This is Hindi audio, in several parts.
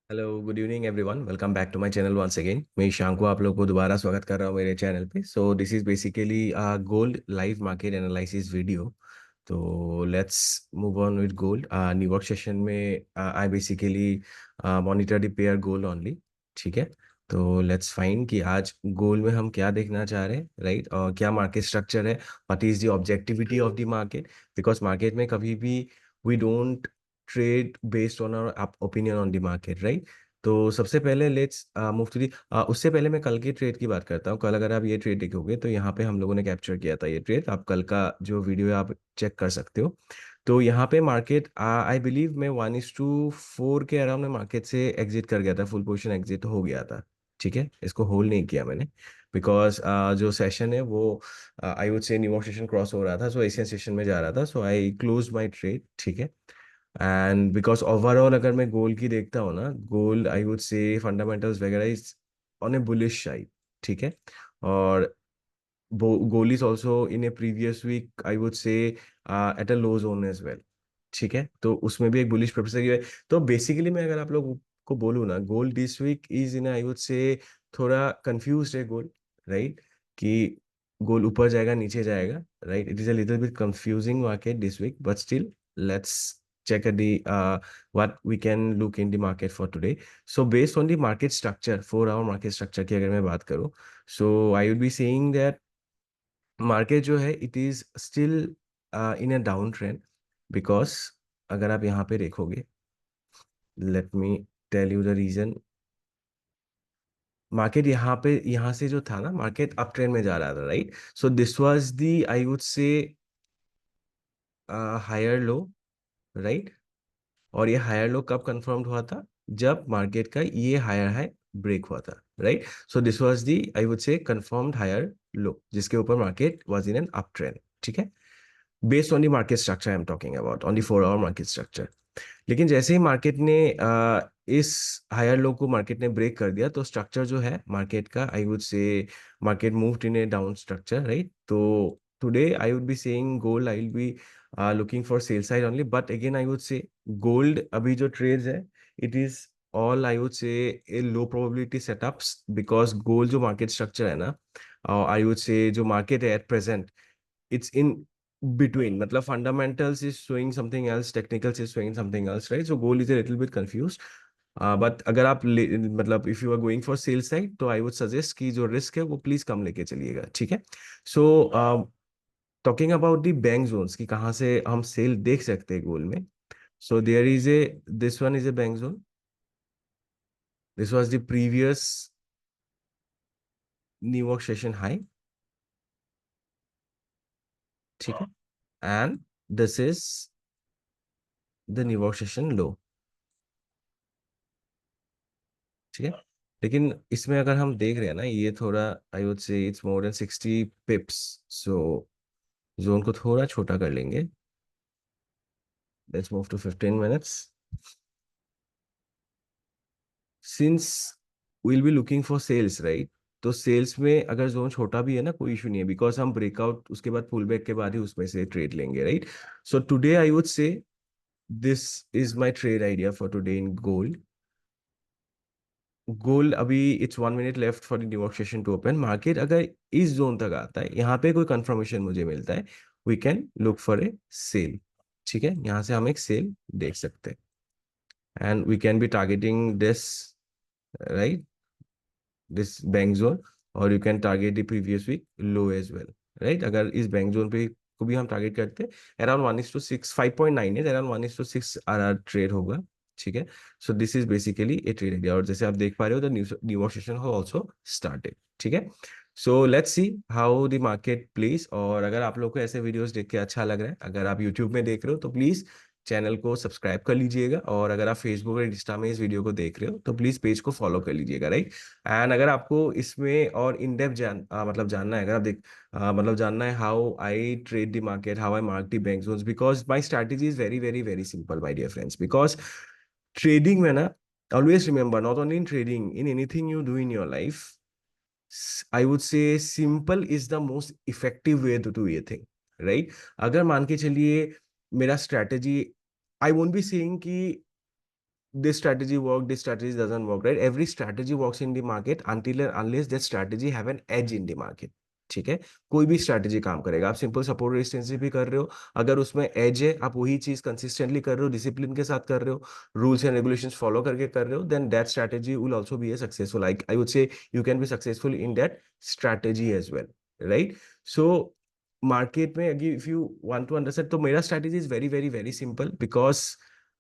Hello good evening everyone, welcome back to my channel once again. मैं ईशान को आप लोग को दोबारा स्वागत कर रहा हूँ मेरे चैनल पे। So this is basically gold live market analysis video. तो let's move on with gold. New York session में I basically monitor the pair gold only. ठीक है। तो लेट्स फाइंड कि आज गोल्ड में हम क्या देखना चाह रहे हैं, राइट? और क्या मार्केट स्ट्रक्चर है, what is the objectivity of the market. Because market में कभी भी we don't trade based on our opinion on the market, right? तो सबसे पहले लेट्स मूव टू दी। उससे पहले मैं कल की ट्रेड की बात करता हूँ। कल अगर आप ये ट्रेड देखोगे तो यहाँ पे हम लोगों ने कैप्चर किया था ये ट्रेड। आप कल का जो वीडियो है आप चेक कर सकते हो। तो यहाँ पे मार्केट आई बिलीव मैं 1:4 के अराउंड में मार्केट से एग्जिट कर गया था, फुल पोजिशन एग्जिट हो गया था। ठीक है, इसको होल्ड नहीं किया मैंने बिकॉज जो सेशन है वो आई वुड से न्यूयॉर्क सेशन क्रॉस हो रहा था, सो एशियन सेशन में जा रहा था, सो आई क्लोज माई ट्रेड। ठीक है। एंड बिकॉज ओवरऑल अगर मैं गोल्ड की देखता हूँ ना, gold I would say fundamentals वगैरह is on a bullish side. ठीक है। और gold is also in a previous week I would say at a low zone as well. ठीक है, तो उसमें भी एक बुलिश प्रोफेसर है। तो बेसिकली मैं अगर आप लोग को बोलूँ ना, gold this week is in I would say थोड़ा कंफ्यूज है गोल्ड, राइट? कि गोल्ड ऊपर जाएगा नीचे जाएगा, right? It is a little bit confusing market this week, but still let's check at the what we can look in the market for today. So based on the market structure, 4 hour market structure की अगर मैं बात करूँ, so I would be saying that market जो है it is still in a down trend. Because अगर आप यहाँ पे देखोगे, let me tell you the reason. Market यहाँ से जो था ना, मार्केट अप ट्रेंड में जा रहा था, right? So this was the I would say higher low, right? और ये हायर लो कब कंफर्म्ड हुआ था? जब मार्केट का ये हायर हाई ब्रेक हुआ था, right? So this was the I would say confirmed higher low जिसके ऊपर market was in an up trend. ठीक है, based on the market structure I am talking about, on the 4 hour market structure. लेकिन जैसे ही मार्केट ने इस हायर लो को मार्केट ने ब्रेक कर दिया, तो स्ट्रक्चर जो है मार्केट का I would say market moved in a down structure, right? तो today I would be saying gold I will be looking for sell side only, but again I would say gold अभी जो ट्रेड्स है it is all I would say a low probability setups. Because gold जो मार्केट स्ट्रक्चर है ना, आई वुड से जो मार्केट है at present it's in between, मतलब fundamentals is showing something else, technicals is showing something else, right? So gold is a little bit confused. But अगर आप मतलब if you are going for sale side, तो I would suggest कि जो risk है वो please कम लेके चलिएगा। ठीक है। So talking about the bank zones कि कहाँ से हम सेल देख सकते हैं गोल्ड में। So there is a this one is a bank zone. This was the previous New York session high. ठीक है। And this is the New York session low। ठीक है। लेकिन इसमें अगर हम देख रहे हैं ना, ये थोड़ा I would say it's more than 60 pips. So zone को थोड़ा छोटा कर लेंगे। Let's move to 15 minutes. Since will be looking for sales, right? तो सेल्स में अगर जोन छोटा भी है ना, कोई इशू नहीं है, बिकॉज हम ब्रेकआउट उसके बाद पुल बैक के बाद ही उसमें से ट्रेड लेंगे, right? So today I would say this is my trade idea for today in gold. Gold अभी it's 1 minute left for the New York session to open. Market अगर इस जोन तक आता है, यहाँ पे कोई कंफर्मेशन मुझे मिलता है, we can look for a sale. ठीक है, यहाँ से हम एक सेल देख सकते हैं and we can be targeting this, right? This bank zone. और you can target the previous week low as well, right? अगर इस बैंक जोन पे को भी हम टारगेट करते हैं, अराउंड 1:6, 5.9 है, अराउंड 1:6 आर ट्रेड होगा। ठीक है। सो this is basically A trade idea, और जैसे आप देख पा रहे हो द न्यू सेशन हो ऑल्सो स्टार्टेड। ठीक है। So let's see how the market place. और अगर आप लोग को ऐसे वीडियोस देख के अच्छा लग रहा है, अगर आप यूट्यूब में देख रहे हो तो प्लीज चैनल को सब्सक्राइब कर लीजिएगा, और अगर आप फेसबुक और इंस्टा में इस वीडियो को देख रहे हो तो प्लीज पेज को फॉलो कर लीजिएगा, राइट? एंड अगर आपको इसमें और इन डेप्थ मतलब जानना है, अगर आप मतलब जानना है how I trade the market, how I mark the bank zones, because my strategy is very very very simple my dear friends. Because trading में ना, always remember, not only in trading, in anything you do in your life, I would say simple is the most effective way to do ये थिंग, राइट? अगर मान के चलिए मेरा strategy, I won't be saying कि this strategy work, this strategy doesn't work, right? Every strategy works in the market until and unless that strategy have an edge in the market. ठीक है, कोई भी स्ट्रैटेजी काम करेगा। आप सिंपल सपोर्ट रेजिस्टेंस भी कर रहे हो, अगर उसमें एज है, आप वही चीज कंसिस्टेंटली कर रहे हो, डिसिप्लिन के साथ कर रहे हो, रूल्स एंड रेगुलेशंस फॉलो करके कर रहे हो, then that strategy will also be a successful. Like I would say you can be successful in that strategy as well, right? So market में अगर if you want to understand, तो मेरा strategy is very very very simple, because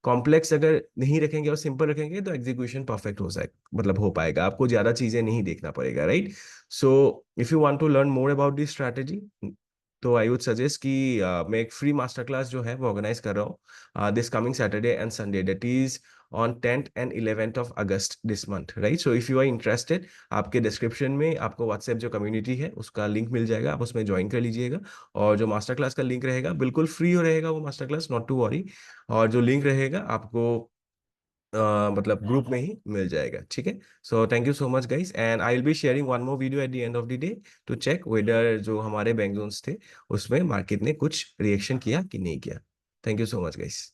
complex अगर नहीं रखेंगे और सिंपल रखेंगे तो एग्जीक्यूशन परफेक्ट हो जाए, मतलब हो पाएगा, आपको ज्यादा चीजें नहीं देखना पड़ेगा, right? So if you want to learn more about this strategy, तो आई वुड सजेस्ट कि मैं एक फ्री मास्टर क्लास जो है वो ऑर्गेनाइज कर रहा हूँ this coming Saturday and Sunday, that is on 10th and 11th of August this month, right? So if you are interested, आपके डिस्क्रिप्शन में आपको व्हाट्सएप जो कम्युनिटी है उसका लिंक मिल जाएगा, आप उसमें ज्वाइन कर लीजिएगा। और जो मास्टर क्लास का लिंक रहेगा बिल्कुल फ्री हो रहेगा वो master class, not to worry. और जो लिंक रहेगा आपको मतलब ग्रुप में ही मिल जाएगा, ठीक है? So thank you so much guys, and I will be sharing one more video at the end of the day to check whether जो हमारे बैंक जोन्स थे उसमें मार्केट ने कुछ रिएक्शन किया कि नहीं किया। Thank you so much guys.